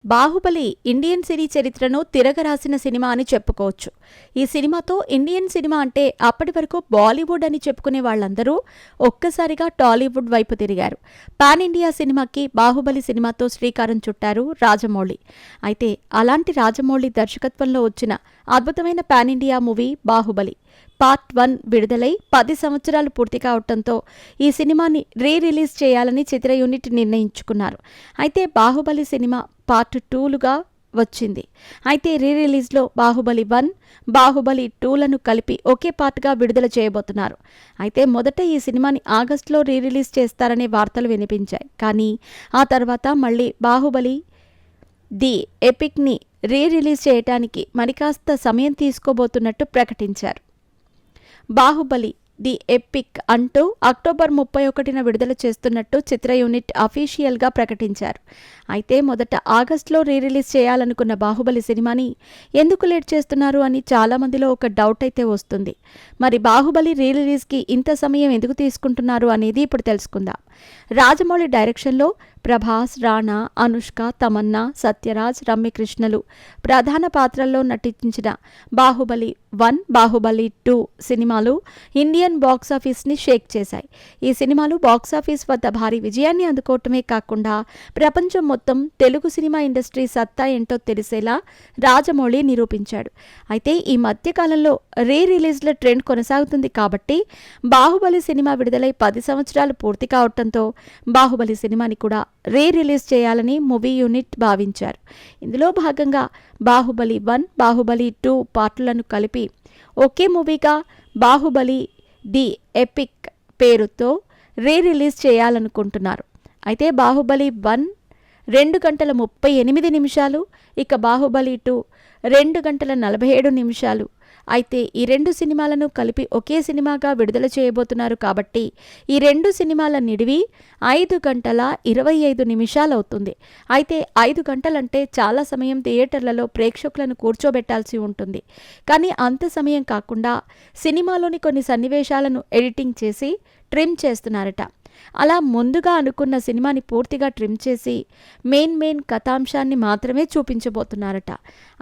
Baahubali Indian cine చరిత్రను తిరగరాసిన cinema అని చెప్పుకోవచ్చు. ఈ సినిమాతో ఇండియన్ సినిమా అంటే అప్పటి వరకు బాలీవుడ్ అని చెప్పుకునే వాళ్ళందరూ ఒక్కసారిగా టాలీవుడ్ వైపు తిరిగారు. పాన్ ఇండియా సినిమాకి బాహుబలి సినిమాతో శ్రీకారం చుట్టారు రాజమౌళి. అయితే అలాంటి రాజమౌళి దర్శకత్వంలో వచ్చిన అద్భుతమైన pan India movie Baahubali part 1 విడుదలై 10 సంవత్సరాలు పూర్తి కావడంతో ఈ సినిమాని రిలీజ్ చేయాలని చిత్ర యూనిట్ నిర్ణయించుకున్నారు. అయితే బాహుబలి సినిమా పార్ట్ 2లుగా వచ్చింది. అయితే రిలీజ్లో బాహుబలి 1, బాహుబలి 2లను కలిపి ఒకే పార్ట్గా విడుదల చేయబోతున్నారు. అయితే మొదట ఈ సినిమాని ఆగస్టులో రిలీజ్ చేస్తారనే వార్తలు వినిపించాయి. కానీ ఆ తర్వాత మళ్ళీ బాహుబలి ది ఎపిక్ని రిలీజ్ చేయడానికి మరికాస్త సమయం తీసుకోబోతున్నట్టు ప్రకటించారు. బాహుబలి ది ఎపిక్ అంటూ అక్టోబర్ 31న విడుదల చేస్తున్నట్టు చిత్ర యూనిట్ అఫీషియల్గా ప్రకటించారు. అయితే మొదట ఆగస్టులో రిలీజ్ చేయాలనుకున్న బాహుబలి సినిమాని ఎందుకు లేట్ చేస్తున్నారు అని చాలామందిలో ఒక డౌట్ అయితే వస్తుంది. మరి బాహుబలి రిలీజ్కి ఇంత సమయం ఎందుకు తీసుకుంటున్నారు అనేది ఇప్పుడు తెలుసుకుందాం. రాజమౌళి డైరెక్షన్లో ప్రభాస్, రాణా, అనుష్క, తమన్నా, సత్యరాజ్, రమ్యకృష్ణలు ప్రధాన పాత్రల్లో నటించిన బాహుబలి 1, బాహుబలి 2 సినిమాలు ఇండియన్ బాక్సాఫీస్ని షేక్ చేశాయి. ఈ సినిమాలు బాక్సాఫీస్ వద్ద భారీ విజయాన్ని అందుకోవటమే కాకుండా ప్రపంచం మొత్తం తెలుగు సినిమా ఇండస్ట్రీ సత్తా ఏంటో తెలిసేలా రాజమౌళి నిరూపించాడు. అయితే ఈ మధ్యకాలంలో రిలీజ్ల ట్రెండ్ కొనసాగుతుంది కాబట్టి బాహుబలి సినిమా విడుదలై 10 సంవత్సరాలు పూర్తి కావడంతో బాహుబలి సినిమాని కూడా రిలీజ్ చేయాలని మూవీ యూనిట్ భావించారు. ఇందులో భాగంగా బాహుబలి 1, బాహుబలి 2 పార్టులను కలిపి ఒకే మూవీగా బాహుబలి ది ఎపిక్ పేరుతో రిలీజ్ చేయాలనుకుంటున్నారు. అయితే బాహుబలి 1 2 గంటల 38 నిమిషాలు, ఇక బాహుబలి 2 2 గంటల 47 నిమిషాలు. అయితే ఈ రెండు సినిమాలను కలిపి ఒకే సినిమాగా విడుదల చేయబోతున్నారు కాబట్టి ఈ రెండు సినిమాల నిడివి 5 గంటల 25 నిమిషాలవుతుంది. అయితే 5 గంటలంటే చాలా సమయం థియేటర్లలో ప్రేక్షకులను కూర్చోబెట్టాల్సి ఉంటుంది. కానీ అంత సమయం కాకుండా సినిమాలోని కొన్ని సన్నివేశాలను ఎడిటింగ్ చేసి ట్రిమ్ చేస్తున్నారట. అలా ముందుగా అనుకున్న సినిమాని పూర్తిగా ట్రిమ్ చేసి మెయిన్ కథాంశాన్ని మాత్రమే చూపించబోతున్నారట.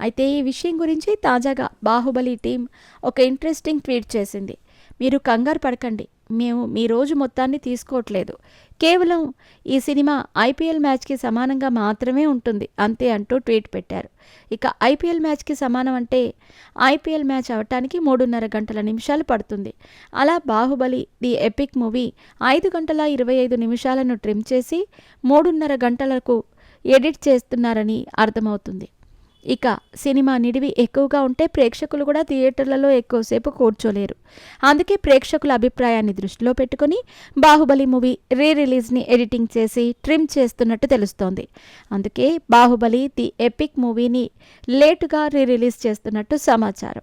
అయితే ఈ విషయం గురించి తాజాగా బాహుబలి టీం ఒక ఇంట్రెస్టింగ్ ట్వీట్ చేసింది. మీరు కంగారు పడకండి, మేము మీ రోజు మొత్తాన్ని తీసుకోవట్లేదు. కేవలం ఈ సినిమా ఐపీఎల్ మ్యాచ్కి సమానంగా మాత్రమే ఉంటుంది అంతే అంటూ ట్వీట్ పెట్టారు. ఇక ఐపీఎల్ మ్యాచ్కి సమానం అంటే ఐపీఎల్ మ్యాచ్ అవటానికి 3.5 గంటల నిమిషాలు పడుతుంది. అలా బాహుబలి ది ఎపిక్ మూవీ 5 గంటల 25 నిమిషాలను ట్రిమ్ చేసి 3.5 గంటలకు ఎడిట్ చేస్తున్నారని అర్థమవుతుంది. ఇక సినిమా నిడివి ఎక్కువగా ఉంటే ప్రేక్షకులు కూడా థియేటర్లలో ఎక్కువసేపు కూర్చోలేరు. అందుకే ప్రేక్షకుల అభిప్రాయాన్ని దృష్టిలో పెట్టుకుని బాహుబలి మూవీ రిలీజ్ని ఎడిటింగ్ చేసి ట్రిమ్ చేస్తున్నట్టు తెలుస్తోంది. అందుకే బాహుబలి ది ఎపిక్ మూవీని లేటుగా రిలీజ్ చేస్తున్నట్టు సమాచారం.